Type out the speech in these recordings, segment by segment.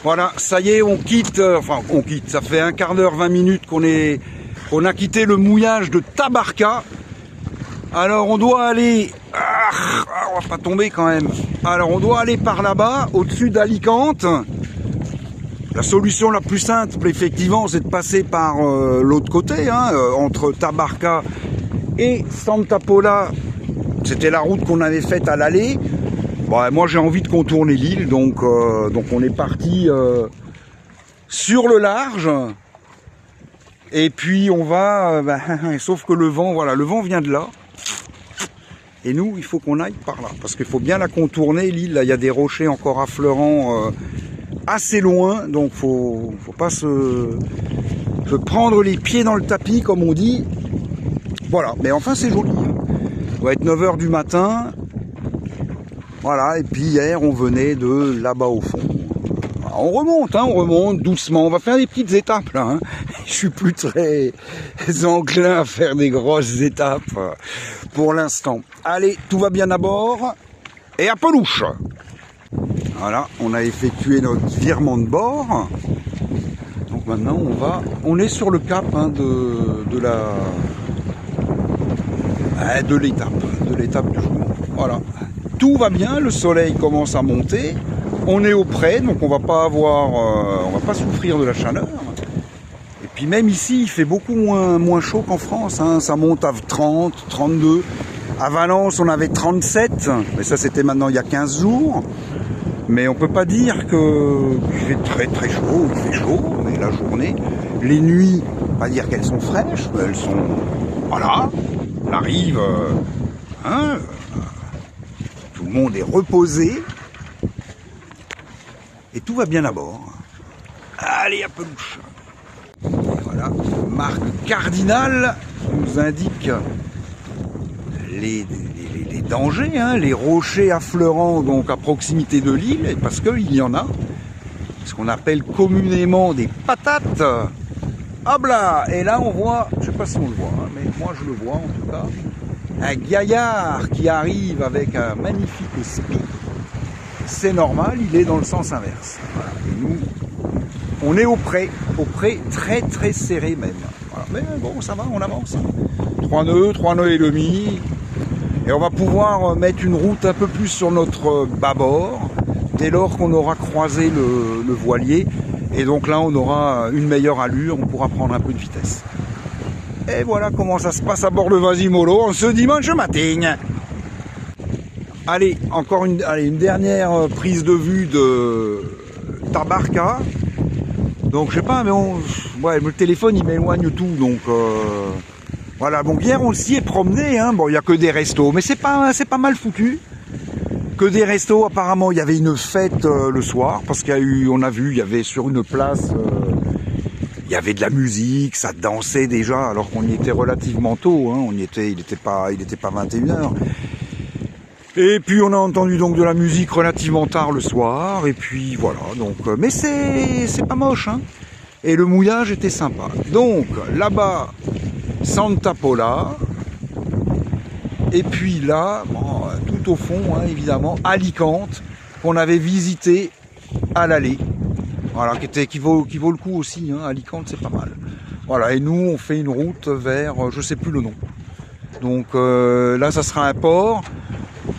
Voilà, ça y est, on quitte, ça fait un quart d'heure, 20 minutes qu'on a quitté le mouillage de Tabarka. Alors on doit aller, on va pas tomber quand même. Alors on doit aller par là-bas, au-dessus d'Alicante. La solution la plus simple, effectivement, c'est de passer par l'autre côté, hein, entre Tabarka et Santa Pola. C'était la route qu'on avait faite à l'aller. Bon, moi j'ai envie de contourner l'île, donc on est parti sur le large. Et puis on va, sauf que le vent, voilà, le vent vient de là. Et nous, il faut qu'on aille par là, parce qu'il faut bien la contourner, l'île. Là, il y a des rochers encore affleurants assez loin, donc faut pas se prendre les pieds dans le tapis, comme on dit. Voilà, mais enfin c'est joli. Il doit être 9 h du matin. Voilà, et puis hier, on venait de là-bas au fond. On remonte doucement. On va faire des petites étapes là. Hein. Je suis plus très enclin à faire des grosses étapes pour l'instant. Allez, tout va bien à bord. Et à pelouche. Voilà, on a effectué notre virement de bord. Donc maintenant, on est sur le cap hein, de l'étape du jour. Voilà. Tout va bien, le soleil commence à monter. On est au près, donc on va pas souffrir de la chaleur. Et puis même ici, il fait beaucoup moins chaud qu'en France. Hein. Ça monte à 30, 32. À Valence, on avait 37. Mais ça, c'était maintenant il y a 15 jours. Mais on peut pas dire qu'il fait très très chaud. Il fait chaud, mais la journée. Les nuits, pas dire qu'elles sont fraîches, mais elles sont... Voilà, on arrive... tout le monde est reposé. Et tout va bien à bord. Allez, à pelouche. Et voilà, marque cardinale nous indique les dangers, hein, les rochers affleurants donc à proximité de l'île, parce qu'il y en a. Ce qu'on appelle communément des patates. Hop là. Et là on voit, je sais pas si on le voit, hein, mais moi je le vois en tout cas, un gaillard qui arrive avec un magnifique speed. C'est normal, il est dans le sens inverse. Voilà. Et nous, on est au près très très serré même. Voilà. Mais bon, ça va, on avance. 3 nœuds et demi. Et on va pouvoir mettre une route un peu plus sur notre bâbord, dès lors qu'on aura croisé le voilier. Et donc là, on aura une meilleure allure, on pourra prendre un peu de vitesse. Et voilà comment ça se passe à bord de Vasimolo en ce dimanche matin. Allez, encore une dernière prise de vue de Tabarka. Donc je sais pas, mais le téléphone il m'éloigne tout, donc voilà. Bon, hier on s'y est promené, hein. Bon, il y a que des restos, mais c'est pas mal foutu. Que des restos. Apparemment, il y avait une fête le soir, parce qu'il y avait sur une place, il y avait de la musique, ça dansait déjà, alors qu'on y était relativement tôt. Hein. Il était pas 21 h. Et puis on a entendu donc de la musique relativement tard le soir, et puis voilà, donc mais c'est pas moche, hein. Et le mouillage était sympa. Donc là-bas, Santa Pola, et puis là, bon, tout au fond, hein, évidemment, Alicante, qu'on avait visité à l'aller. Voilà, qui vaut le coup aussi, hein. Alicante c'est pas mal. Voilà, et nous on fait une route vers, je sais plus le nom. Donc là ça sera un port.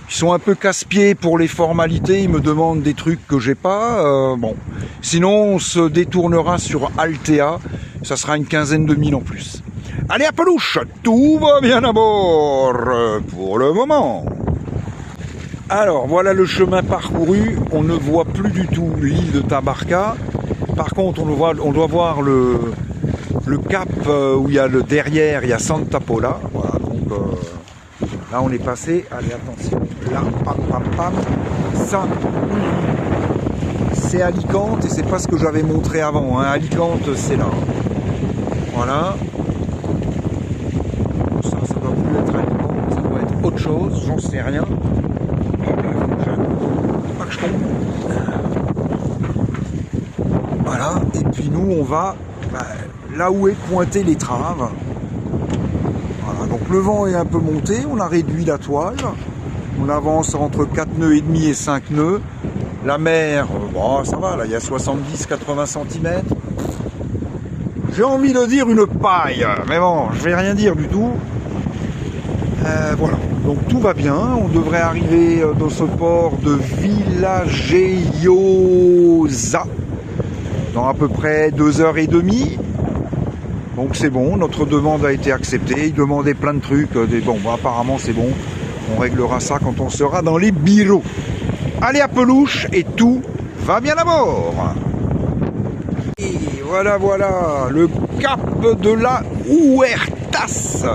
Ils sont un peu casse-pieds pour les formalités, ils me demandent des trucs que j'ai pas. Bon, sinon on se détournera sur Altea, ça sera une 15aine de milles en plus. Allez à pelouche, tout va bien à bord pour le moment. Alors voilà le chemin parcouru, on ne voit plus du tout l'île de Tabarka. Par contre on doit voir le cap où il y a le derrière, il y a Santa Pola. Voilà, donc là on est passé, allez attention, là, pam, ça, c'est Alicante et c'est pas ce que j'avais montré avant, hein. Alicante c'est là. Voilà. Ça doit plus être Alicante, ça doit être autre chose, j'en sais rien. Pas que je tombe. Voilà, et puis nous on va là où est pointée l'étrave. Voilà, donc le vent est un peu monté, on a réduit la toile, on avance entre 4 nœuds et demi et 5 nœuds. La mer, bon, ça va, là, il y a 70-80 cm. J'ai envie de dire une paille, mais bon, je vais rien dire du tout. Voilà, donc tout va bien. On devrait arriver dans ce port de Villajoyosa dans à peu près 2h30. Donc c'est bon, notre demande a été acceptée. Ils demandaient plein de trucs. Bon, apparemment c'est bon. On réglera ça quand on sera dans les bureaux. Allez à pelouche et tout va bien à bord. Et voilà, le cap de la Huertas.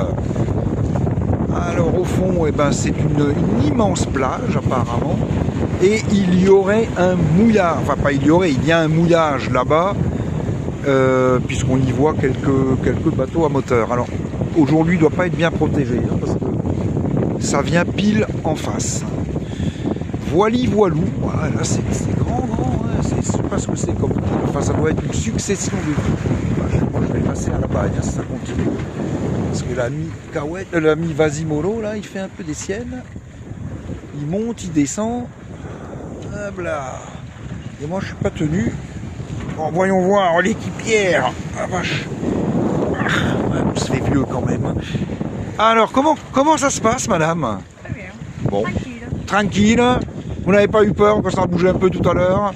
Alors au fond, eh ben, c'est une immense plage apparemment. Et il y aurait un mouillage. Enfin pas il y a un mouillage là-bas. Puisqu'on y voit quelques bateaux à moteur. Alors aujourd'hui il ne doit pas être bien protégé hein, parce que ça vient pile en face. Voilou, voilà, c'est grand, hein, je ne sais pas ce que c'est comme. Enfin ça doit être une succession de. Moi je vais passer à la bagne hein, si ça continue. Parce que l'ami Vasimolo là il fait un peu des siennes. Il monte, il descend. Hop là. Et moi je suis pas tenu. Bon, voyons voir l'équipière. Ah vache. On se fait vieux quand même. Alors, comment ça se passe, madame? Très bien. Bon. Tranquille. Tranquille. Vous n'avez pas eu peur quand ça a bougé un peu tout à l'heure?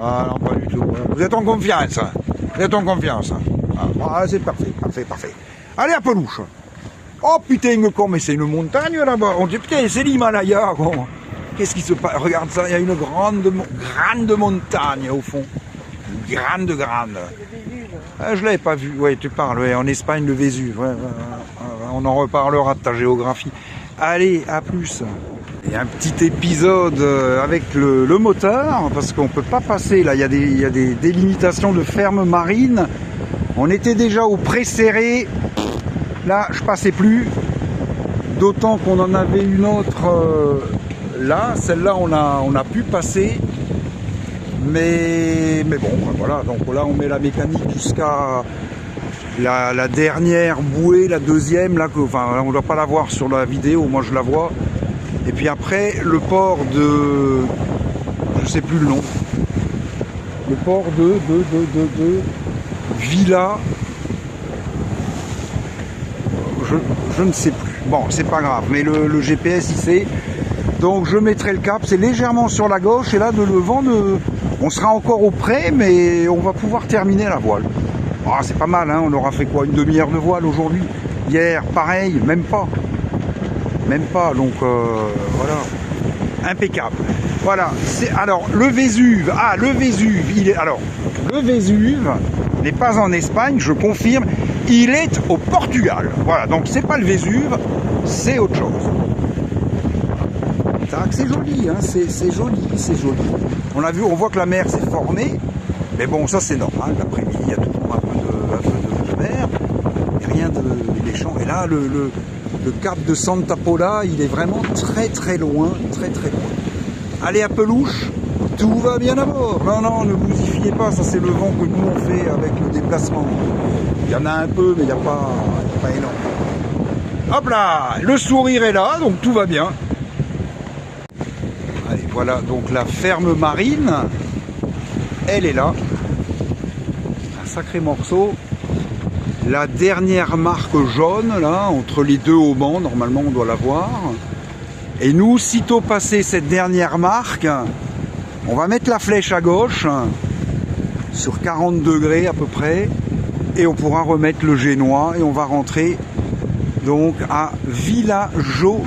Ah non, pas du tout. Vous êtes en confiance. Vous êtes en confiance. Ah, c'est parfait. Allez à pelouche. Oh putain, mais c'est une montagne là-bas. On dit putain, c'est l'Himalaya. Bon. Qu'est-ce qui se passe? Regarde ça, il y a une grande montagne au fond. Grande. Ah, je l'avais pas vu. Ouais, tu parles. Ouais, en Espagne, le Vésuve. Ouais, on en reparlera de ta géographie. Allez, à plus. Il y a un petit épisode avec le moteur parce qu'on peut pas passer. Là, il y a des délimitations de ferme marine. On était déjà au pré-serré. Là, je passais plus. D'autant qu'on en avait une autre là. Celle-là, on a pu passer. Mais bon, voilà, donc là on met la mécanique jusqu'à la dernière bouée, la deuxième, là, enfin on ne doit pas la voir sur la vidéo, moi je la vois. Et puis après, le port de... je sais plus le nom. Le port de Villa... Je ne sais plus. Bon, c'est pas grave, mais le GPS il sait. Donc je mettrai le cap, c'est légèrement sur la gauche, et là le vent de... On sera encore au près, mais on va pouvoir terminer la voile. Ah, c'est pas mal, hein, on aura fait quoi? Une demi-heure de voile aujourd'hui? Hier, pareil, même pas. Donc voilà. Impeccable. Voilà. Alors, le Vésuve. Ah, le Vésuve, le Vésuve n'est pas en Espagne, je confirme. Il est au Portugal. Voilà, donc c'est pas le Vésuve, c'est autre chose. C'est joli, hein, c'est joli. On voit que la mer s'est formée, mais bon, ça c'est normal. L'après-midi, il y a toujours un peu de mer, et rien de méchant. Et là, le cap de Santa Pola, il est vraiment très loin. Allez à pelouche, tout va bien à bord. Non, ne vous y fiez pas, ça c'est le vent que nous on fait avec le déplacement. Il y en a un peu, mais il n'y a pas énorme. Hop là, le sourire est là, donc tout va bien. Allez, voilà, donc la ferme marine, elle est là. Un sacré morceau. La dernière marque jaune, là, entre les deux haubans, normalement on doit la voir. Et nous, sitôt passé cette dernière marque, on va mettre la flèche à gauche, sur 40 degrés à peu près, et on pourra remettre le génois, et on va rentrer donc à Villajoyosa.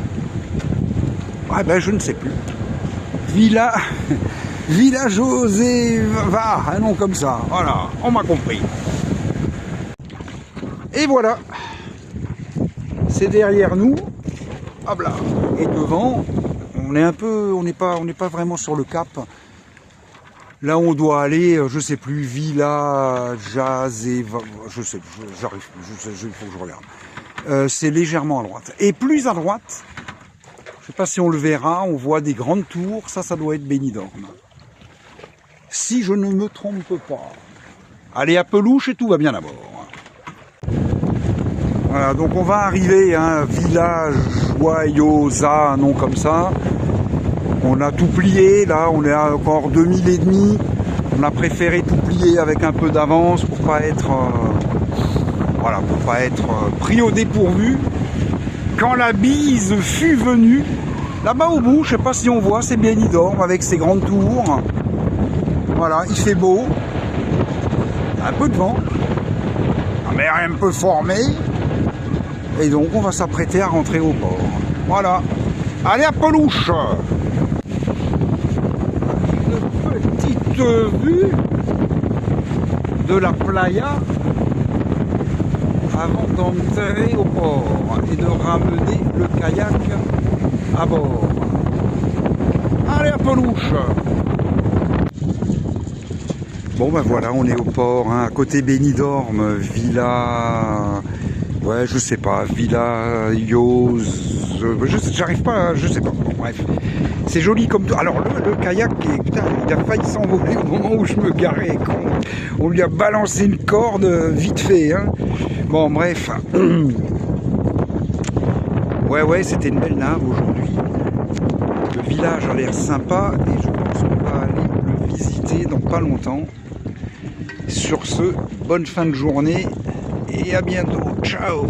Ah ben je ne sais plus. Villajoyosa, un nom comme ça, voilà, on m'a compris. Et voilà, c'est derrière nous, hop là, et devant, on n'est pas vraiment sur le cap. Là on doit aller, je sais plus, Villajoyosa, je sais, j'arrive, il faut que je regarde. C'est légèrement à droite. Et plus à droite, je ne sais pas si on le verra, on voit des grandes tours, ça doit être Benidorm. Si je ne me trompe pas. Allez à pelouche et tout va bien à bord. Voilà, donc on va arriver à Villajoyosa, un nom comme ça. On a tout plié, là on est à encore 2000 et demi. On a préféré tout plier avec un peu d'avance pour pas être voilà, pour pas être pris au dépourvu. Quand la bise fut venue, là-bas au bout, je sais pas si on voit, c'est Benidorm avec ses grandes tours. Voilà, il fait beau. Un peu de vent. La mer est un peu formée. Et donc on va s'apprêter à rentrer au port. Voilà. Allez à Pelouche. Une petite vue de la playa avant d'entrer au port et de ramener le kayak à bord. Allez à Pelouche. Bon ben voilà, on est au port, hein, à côté Benidorm, Villa... Ouais, je sais pas, Villa Yos... J'arrive pas, je sais pas, bon, bref. C'est joli comme tout. Alors le kayak, putain, il a failli s'envoler au moment où je me garais. On lui a balancé une corde vite fait, hein. Bon bref. Ouais, c'était une belle nave aujourd'hui. Le village a l'air sympa et je pense qu'on va aller le visiter dans pas longtemps. Sur ce, bonne fin de journée et à bientôt. Ciao!